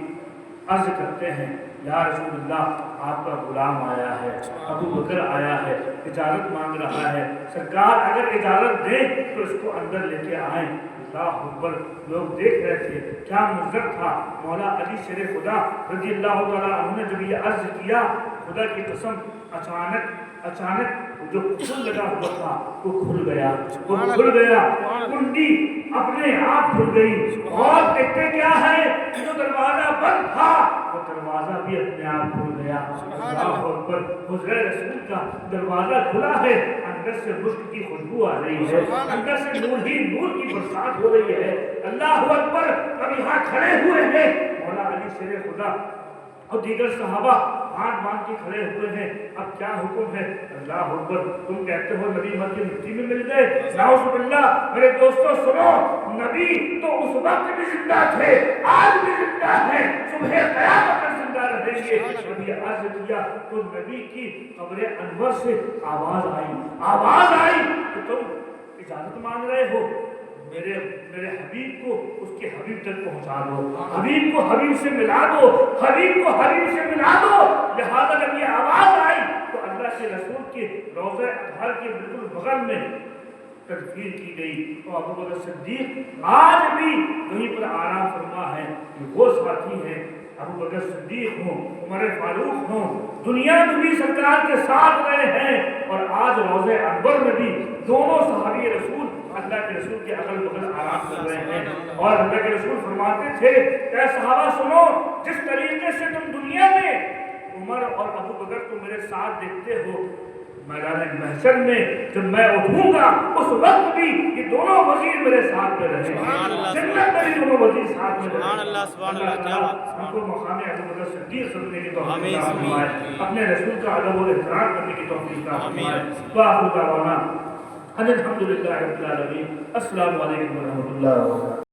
عرض کرتے ہیں، یا رسول اللہ آپ کا غلام آیا ہے، ابو بکر آیا ہے، اجازت مانگ رہا ہے، سرکار اگر اجازت دیں تو اس کو اندر لے کے آئیں۔ اللہ اکبر۔ لوگ دیکھ رہے تھے، کیا منظر تھا۔ مولا علی شیر خدا رضی اللہ تعالیٰ عنہ نے جب یہ عرض کیا، خدا کی قسم اچانک جو کھل لگا ہوا تھا وہ کھل گیا، کنڈی اپنے آپ کھل گئی اور دیکھتے کیا ہے کہ جو دروازہ بند تھا وہ دروازہ بھی اپنے آپ کھل گیا۔ اللہ اکبر۔ حجرہ رسول کا دروازہ کھلا ہے، اندر سے مشک کی خوشبو آ رہی ہے، اندر سے نور ہی نور کی برسات ہو رہی ہے۔ اللہ اکبر۔ اب یہاں کھڑے ہوئے ہیں مولا علی شیر خدا اور دیگر صحابہ ہاتھ باندھ کے کھڑے ہوئے ہیں. اب کیا حکم ہے؟ اللہ اکبر. تم کہتے ہو نبی مر کے مٹی میں مل گئے. نعوذ باللہ. میرے دوستو سنو، نبی تو اس وقت بھی زندہ تھے، آج بھی زندہ ہیں، صبح قیامت تک زندہ رہیں گے. نبی عرض کیا تو نبی کی قبر انور سے آواز آئی کہ تم اجازت مانگ رہے ہو، میرے حبیب کو اس کے حبیب تک پہنچا دو، حبیب کو حبیب سے ملا دو، حبیب کو حبیب سے ملا دو. لہذا جب یہ آواز آئی تو اللہ کے رسول کے روضہ اطہر کے بالکل بغل میں تدفین کی گئی. اور ابو بکر صدیق آج بھی وہیں پر آرام فرما ہے. وہ ساتھی ہیں ابو بکر صدیق ہوں، عمر فاروق ہوں، دنیا میں بھی سرکار کے ساتھ رہے ہیں، اور آج روضہ انور میں بھی دونوں صحابی رسول اللہ کے رسول کے اگل بغل آرام کر رہے ہیں. اور اللہ کے رسول فرماتے تھے کہ صحابہ سنو، جس طریقے سے تم دنیا میں عمر اور ابو بکر کو میرے ساتھ دیکھتے ہو، میدان محشر میں جب میں اٹھوں گا اس وقت بھی یہ دونوں وزیر میرے ساتھ میں رہیں گے، جنت میں بھی دونوں وزیر ساتھ میں رہیں گے. اللہ ہم کو مقام ابو بکر صدیق سمجھنے کی توفیق عطا فرمائے، اپنے رسول کا ادب و احترام کرنے کی توفیق عطا فرمائے. وآخر دعوانا الحمد للہ رب العالمین. السلام علیکم ورحمۃ اللہ وبرکاتہ.